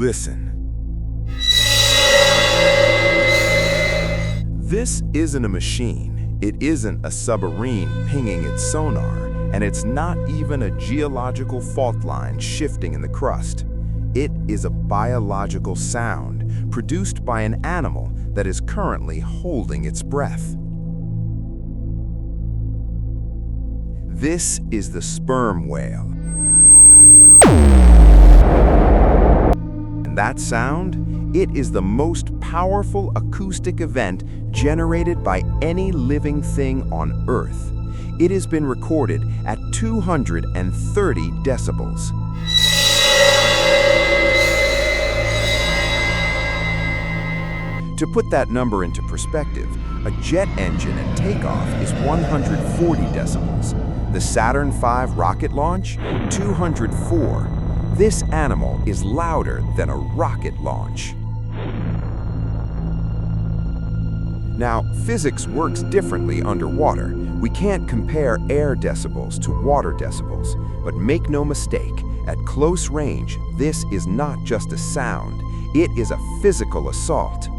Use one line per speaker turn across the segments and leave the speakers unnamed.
Listen. This isn't a machine. It isn't a submarine pinging its sonar, and it's not even a geological fault line shifting in the crust. It is a biological sound produced by an animal that is currently holding its breath. This is the sperm whale. And that sound, it is the most powerful acoustic event generated by any living thing on Earth. It has been recorded at 230 decibels. To put that number into perspective, a jet engine at takeoff is 140 decibels. The Saturn V rocket launch, 204. This animal is louder than a rocket launch. Now, physics works differently underwater. We can't compare air decibels to water decibels, but make no mistake, at close range, this is not just a sound, it is a physical assault.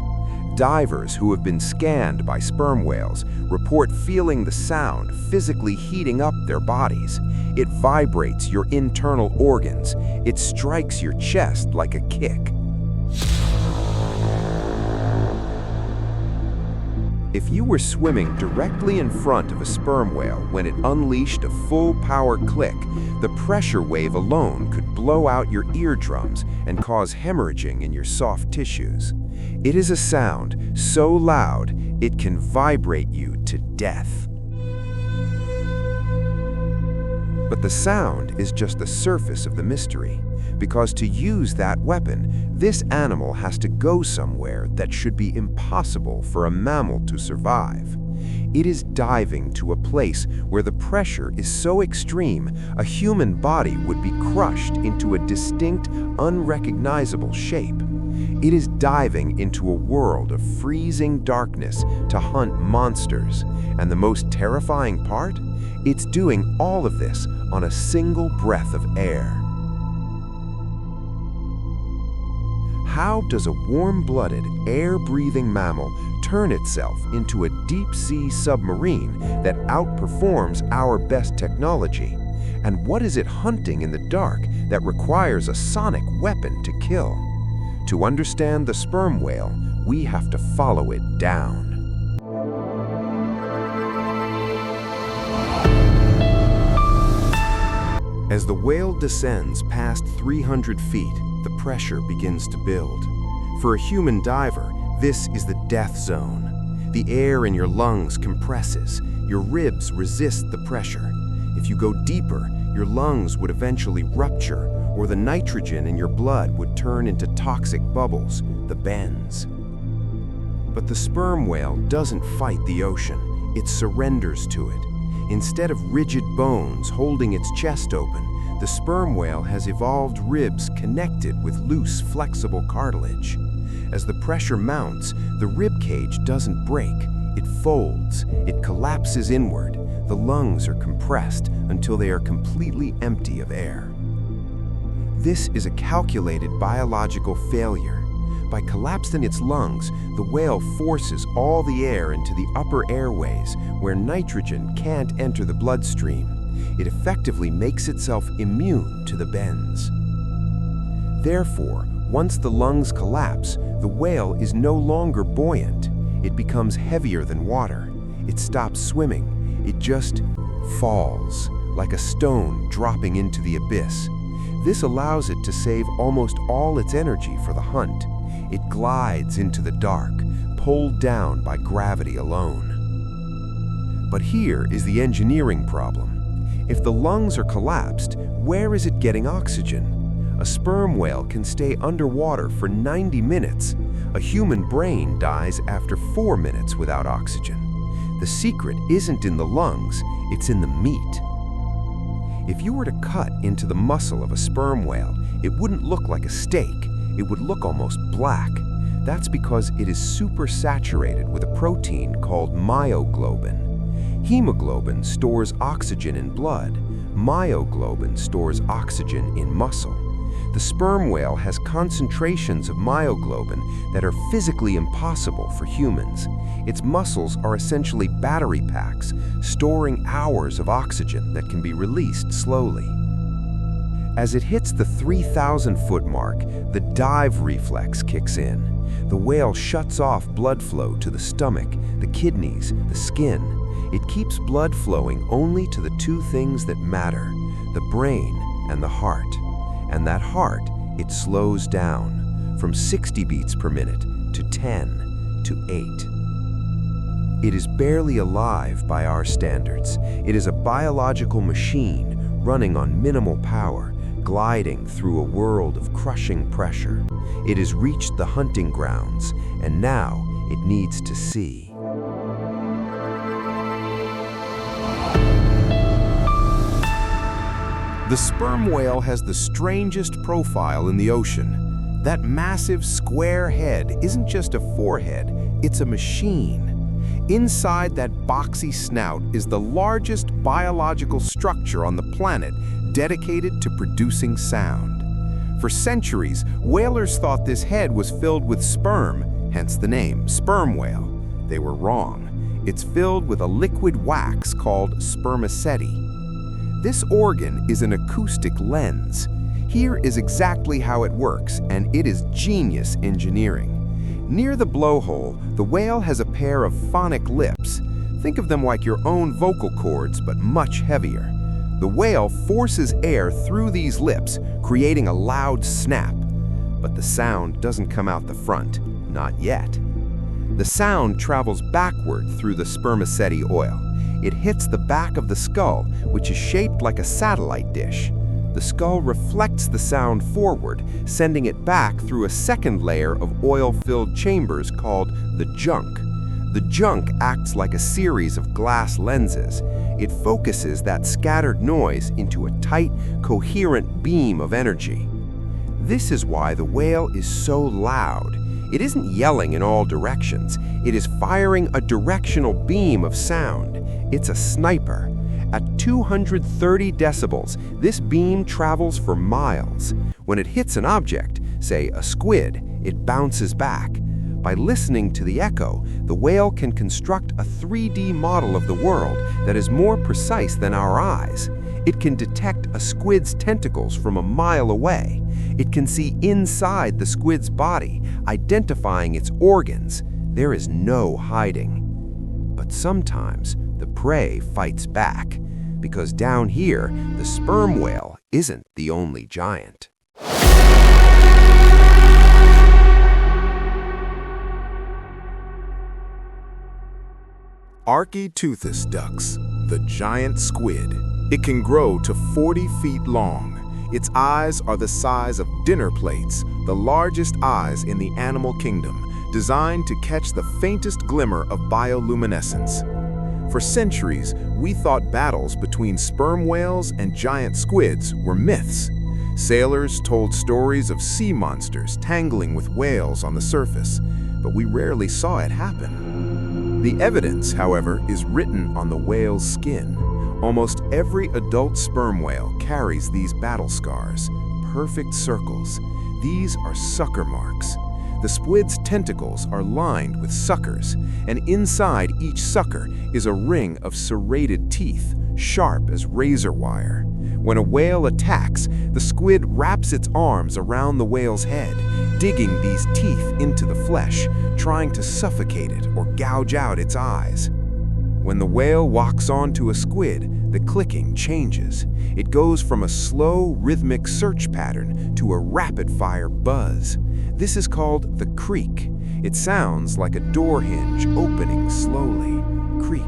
Divers who have been scanned by sperm whales report feeling the sound physically heating up their bodies. It vibrates your internal organs. It strikes your chest like a kick. If you were swimming directly in front of a sperm whale when it unleashed a full-power click, the pressure wave alone could blow out your eardrums and cause hemorrhaging in your soft tissues. It is a sound so loud it can vibrate you to death. But the sound is just the surface of the mystery, because to use that weapon, this animal has to go somewhere that should be impossible for a mammal to survive. It is diving to a place where the pressure is so extreme, a human body would be crushed into a distinct, unrecognizable shape. It is diving into a world of freezing darkness to hunt monsters. And the most terrifying part? It's doing all of this on a single breath of air. How does a warm-blooded, air-breathing mammal turn itself into a deep-sea submarine that outperforms our best technology? And what is it hunting in the dark that requires a sonic weapon to kill? To understand the sperm whale, we have to follow it down. As the whale descends past 300 feet, the pressure begins to build. For a human diver, this is the death zone. The air in your lungs compresses, your ribs resist the pressure. If you go deeper, your lungs would eventually rupture, or the nitrogen in your blood would turn into toxic bubbles, the bends. But the sperm whale doesn't fight the ocean, it surrenders to it. Instead of rigid bones holding its chest open, the sperm whale has evolved ribs connected with loose, flexible cartilage. As the pressure mounts, the rib cage doesn't break. It folds, it collapses inward. The lungs are compressed until they are completely empty of air. This is a calculated biological failure. By collapsing its lungs, the whale forces all the air into the upper airways where nitrogen can't enter the bloodstream. It effectively makes itself immune to the bends. Therefore, once the lungs collapse, the whale is no longer buoyant. It becomes heavier than water. It stops swimming. It just falls, like a stone dropping into the abyss. This allows it to save almost all its energy for the hunt. It glides into the dark, pulled down by gravity alone. But here is the engineering problem. If the lungs are collapsed, where is it getting oxygen? A sperm whale can stay underwater for 90 minutes. A human brain dies after 4 minutes without oxygen. The secret isn't in the lungs, it's in the meat. If you were to cut into the muscle of a sperm whale, it wouldn't look like a steak. It would look almost black. That's because it is supersaturated with a protein called myoglobin. Hemoglobin stores oxygen in blood. Myoglobin stores oxygen in muscle. The sperm whale has concentrations of myoglobin that are physically impossible for humans. Its muscles are essentially battery packs, storing hours of oxygen that can be released slowly. As it hits the 3,000-foot mark, the dive reflex kicks in. The whale shuts off blood flow to the stomach, the kidneys, the skin. It keeps blood flowing only to the two things that matter, the brain and the heart. And that heart, it slows down from 60 beats per minute to 10 to 8. It is barely alive by our standards. It is a biological machine running on minimal power, gliding through a world of crushing pressure. It has reached the hunting grounds, and now it needs to see. The sperm whale has the strangest profile in the ocean. That massive square head isn't just a forehead, it's a machine. Inside that boxy snout is the largest biological structure on the planet dedicated to producing sound. For centuries, whalers thought this head was filled with sperm, hence the name, sperm whale. They were wrong. It's filled with a liquid wax called spermaceti. This organ is an acoustic lens. Here is exactly how it works, and it is genius engineering. Near the blowhole, the whale has a pair of phonic lips. Think of them like your own vocal cords, but much heavier. The whale forces air through these lips, creating a loud snap. But the sound doesn't come out the front, not yet. The sound travels backward through the spermaceti oil. It hits the back of the skull, which is shaped like a satellite dish. The skull reflects the sound forward, sending it back through a second layer of oil-filled chambers called the junk. The junk acts like a series of glass lenses. It focuses that scattered noise into a tight, coherent beam of energy. This is why the whale is so loud. It isn't yelling in all directions. It is firing a directional beam of sound. It's a sniper. At 230 decibels, this beam travels for miles. When it hits an object, say a squid, it bounces back. By listening to the echo, the whale can construct a 3D model of the world that is more precise than our eyes. It can detect a squid's tentacles from a mile away. It can see inside the squid's body, identifying its organs. There is no hiding. But sometimes the prey fights back, because down here, the sperm whale isn't the only giant.
Architeuthis ducks, the giant squid. It can grow to 40 feet long. Its eyes are the size of dinner plates, the largest eyes in the animal kingdom, designed to catch the faintest glimmer of bioluminescence. For centuries, we thought battles between sperm whales and giant squids were myths. Sailors told stories of sea monsters tangling with whales on the surface, but we rarely saw it happen. The evidence, however, is written on the whale's skin. Almost every adult sperm whale carries these battle scars, perfect circles. These are sucker marks. The squid's tentacles are lined with suckers, and inside each sucker is a ring of serrated teeth, sharp as razor wire. When a whale attacks, the squid wraps its arms around the whale's head, digging these teeth into the flesh, trying to suffocate it or gouge out its eyes. When the whale walks onto a squid, the clicking changes. It goes from a slow, rhythmic search pattern to a rapid-fire buzz. This is called the creak. It sounds like a door hinge opening slowly. Creak,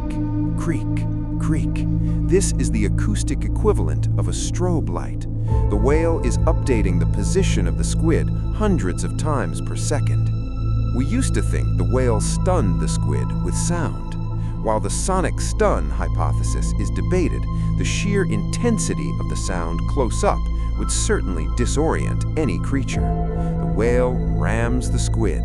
creak, creak. This is the acoustic equivalent of a strobe light. The whale is updating the position of the squid hundreds of times per second. We used to think the whale stunned the squid with sound. While the sonic stun hypothesis is debated, the sheer intensity of the sound close up would certainly disorient any creature. The whale rams the squid.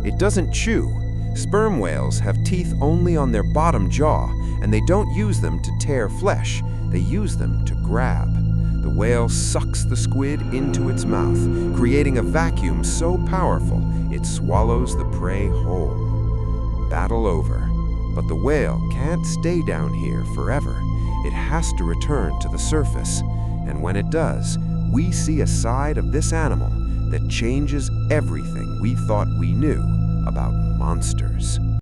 It doesn't chew. Sperm whales have teeth only on their bottom jaw, and they don't use them to tear flesh. They use them to grab.
The whale sucks the squid into its mouth, creating a vacuum so powerful it swallows the prey whole. Battle over. But the whale can't stay down here forever. It has to return to the surface. And when it does, we see a side of this animal that changes everything we thought we knew about monsters.